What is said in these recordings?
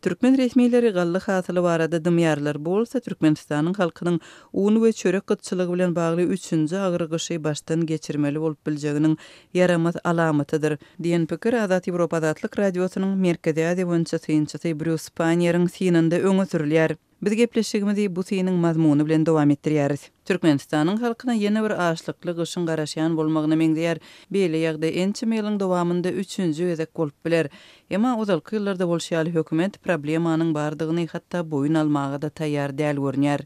Türkmen resmileri gallı hasyly barada dymýarlar bolsa Türkmenistanyň halkynyň un we çörek gıtçylygy bilen bagly 3-nji agyrgyşy başdan geçirmeli bolup biljeginiň yaramaz alamatydyr diýen pikir Azat Ýewropa Azatlyk radiosynyň Merkezi Aziýa boýunça synçysy Bruce Panier'in synynda öňe sürilýär. Biz gepleşigimizi bu synyň mazmuny bilen dowam etdirýäris. Türkmenistanyň halkyna ýene bir açlykly gyşyň garaşýan bolmagyna meňzeýär. Beýle ýagdaý ençe ýylyň dowamında 3-nji özek bolup biler. Emma uzalky ýyllarda bolşýaly hökümet problemanyň bardygyny hatda boyun almaga da taýýar däl görnýär.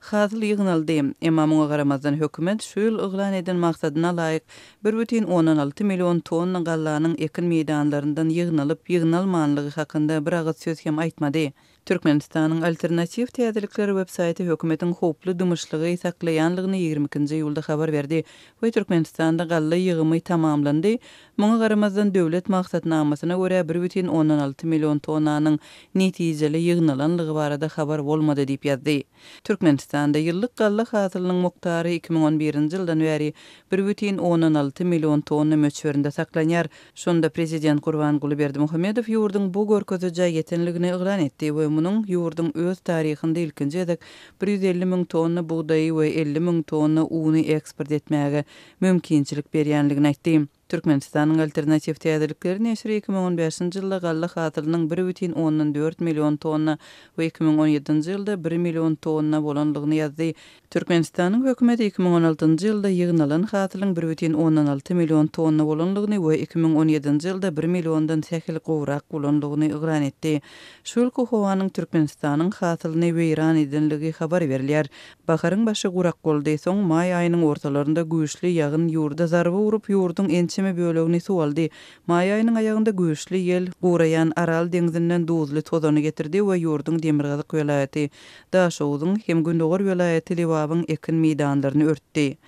Hazyl ýygnaldy. Emma muňa garamazdan hökümet şu ýyl yglan eden maksadyna laýyk 1,16 million tonna gallanyň ekin meýdanlaryndan ýygnalyp ýygnalmanlygy hakynda bir agyz söz hem aýtmady. Türkmenistanyň alternativ täzelikleri websaýty hökümetiň hoply dymyşlygy saklaýanlygyny 22-nji ýylda habar berdi we Türkmenistanda galla ýygymy tamamlandy. Muňa garamazdan döwlet maksatnamasyna görä 1,16 million tonnanyň netijeli ýygnalanlygy barada habar bolmady diýip ýazdy. Türkmenistanda ýyllyk galla hasylynyň muktary 2011-nji ýyldan bäri 1,16 million tonna möçberinde saklanýar. Şonda prezident Gurbanguly Berdimuhammedow ýurduň bu görkezejä ýetenligini yglan etdi we munyň ýurdun öz taryhynda ilkinji edek 150 000 tonna buğdaý we 50 000 tonna uny eksport etmäge mümkinçilik berýänligini aýtdy. Türkmenistanyň alternativ täzelikleri näşri 2015-nji ýylda galla hasylynyň 1,14 million tonna we 2017-nji ýylda 1 million tonna bolanlygyny ýazdy. Türkmenistanyň hökümeti 2016-njy ýylda ýygnalan hasylyň 1,16 million tonna bolanlygyny we 2017-nji ýylda 1 milliondan sähil gowrak bolanlygyny ygran etdi. Şol howanyň Türkmenistanyň hasylyny weýran edenligi habar berilýär. Baharyň başy gurak boldy, soň may aýynyň ortalarynda güýçli ýagyn ýurda zarby urup ýurduň ençeme bölegini suwaldy. May aýynyň aýagynda güýçli ýel guraýan Aral deňzinden duzly tozany getirdi we ýurduň Demirgazyk welaýaty, Daşowdyň hem Gündogar welaýaty Liwabyň ekin meýdanlaryny örtdi.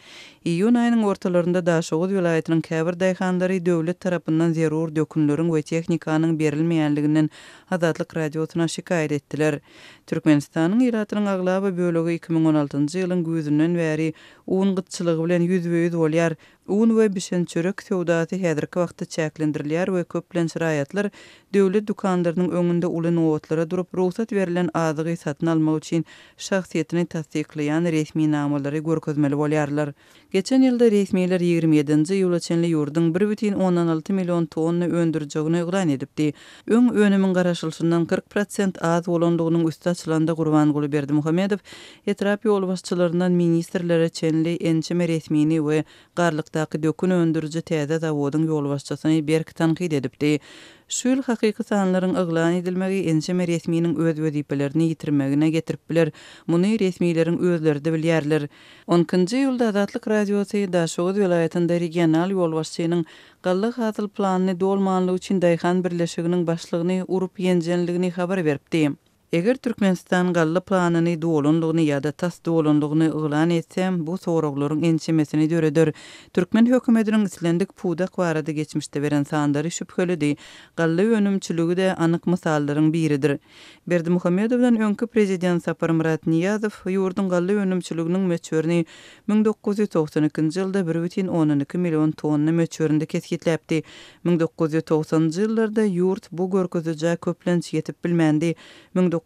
İýun aýynyň ortalarynda Daşowdy welaýatynyň käbir daýhanlary döwlet tarapyndan zerur dökünleriň we tehnikanyň berilmeýänliginden Azatlyk radiosyna şikaýet etdiler. Türkmenistanyň ýeratynyň aglaba bölegi 2016-njy ýylyň güýzünden bäri un gıtçylygy bilen ýüzbe-ýüz bolýar. Un we bişen çörek sowdasy häzirki wagtda çäklendirilýär we köplen şiraýatlar döwlet dukanlarynyň öňünde uly nowatlara durup ruhsat berilen azygy satyn almak üçin şahsiýetini tasdiklaýan resmi namalary görkezmeli bolýarlar. Geçen ýylda resmiler 27-nji ýyla çenli ýurduň 1,16 million tonna öndürjegini yglan edipdi. Öň önümiň garaşylşyndan 40% az bolanlygynyň üstü açylanda Gurbanguly Berdimuhammedow etrap ýol başçylaryndan ministrlere çenli ençeme resmini we garlykdaky dökün öndürjü täze zawodyň ýol başçysyny berk tanqid edipdi. Şu ýyl hakyky sanlaryň yglan edilmegi ençeme resminiň öz wezipelerini ýitirmegine getirip biler. Muny resmileriň özleri de bilýärler. 10-njy ýylda Azatlyk radiosy Daşowdy welaýatynda regional ýol başçysynyň galla hasyl planyny dolmanlygy üçin daýhan birleşiginiň başlygyny urup ýenjenligini habar beripdi. Eger Türkmenistan galla planyny dolanlygyny ýa-da tas dolanlygyny yglan etsem, bu soraklaryň ençemesini döredir. Türkmen hökümetiniň islendik pudak barada geçmişde beren sandary şüpheli. Galla önümçüligi de anyk mysallaryň biridir. Berdimuhammedowdan öňkü prezident Sapar Murat Niýazow ýurdun galla önümçüliginiň möçberini 1992-nji ýylda 1,12 million tonna möçberinde kesgitläpdi. 1990-njy ýyllarda ýurt bu görkezejä köplenç ýetip bilmändi. 1996-njy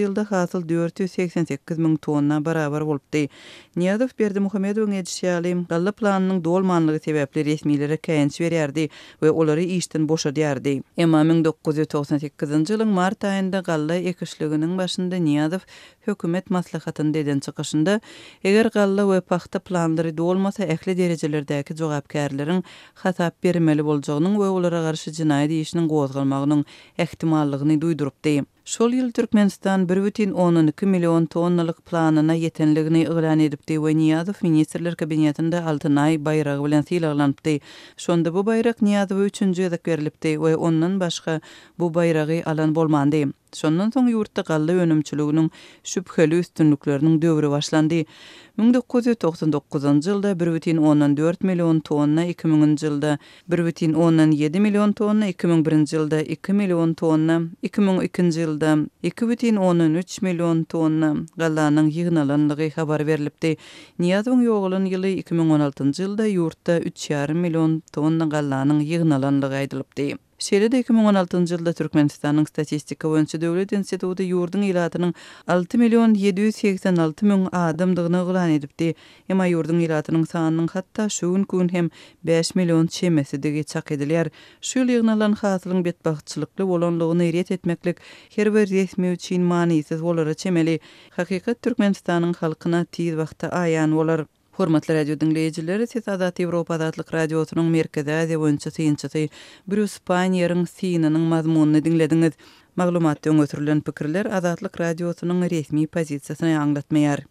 ýylda hasyl 488 000 tonna barabar bolupdy. Niýazow Berdimuhammedowyň edişýäli galla planynyň dolmanlygy sebäpli resmilere käýinç berýärdi we olary işden boşadýardy. Emma 1998-nji ýylyň mart aýynda galla ekişliginiň başynda Niýazow hökümet maslahatynda eden çykyşynda eger galla we paxta planlary dolmasa ähli derejelerdäki jogapkärleriň hasap bermeli boljagynyň we olara garşy jinaýat işiniň gozgalmagynyň ähtimallygyny duýdurupdy. Şol ýyl Türkmenistan 1,12 million tonnalyk planyna ýetenligini yglan edipdi we Niýazow ministrler kabinetinde Altynay bayragy bilen sylaglanypdy. Şonda bu bayrak Niýazow üçünji ýazak berilipdi we ondan başga bu bayragy alan bolmandy. Şondan soň ýurtda galla önümçüliginiň şüpheli üstünlükleriniň döwri başlandy. 1999-njy ýylda 1,14 million tonna, 2000-njy ýylda 1,17 million tonna, 2001-nji ýylda 2 million tonna, 2002-njy ýylda 2,13 million tonna gallanyň ýygnalanlygy habar berilipdi. Niýazowyň ýoğulun ýyly 2016-njy ýylda ýurtda 3,5 million tonna gallanyň ýygnalanlygy aýdylypdy. Şeýle-de 2016-njy ýylda Türkmenistanyň statistika boýunça döwlet instituty ýurdun ilatynyň 6.786.000 adamdygyny gylan edipdi. Emma ýurdun ilatynyň sanynyň hatda şu gün hem 5 million çemesi çak edilýär. Şu ýyl ýygnalan hasylyň betbagtçylykly bolanlygyny eret etmeklik her bir resmi üçin manysyz bolara çemeli. Hakykat Türkmenistanyň halkyna tiz wagtda aýan bolar. Hormatly radio dinleýijileri, siz Azat Ýewropa Azatlyk Radiosynyň Merkezi Aziýa boýunça synçysy Bruce Panier'in synynyň mazmunyny dinlediňiz. Maglumatdan götürilen pikirler Azatlyk Radiosynyň resmi pozisiýasyny aňlatmaýar.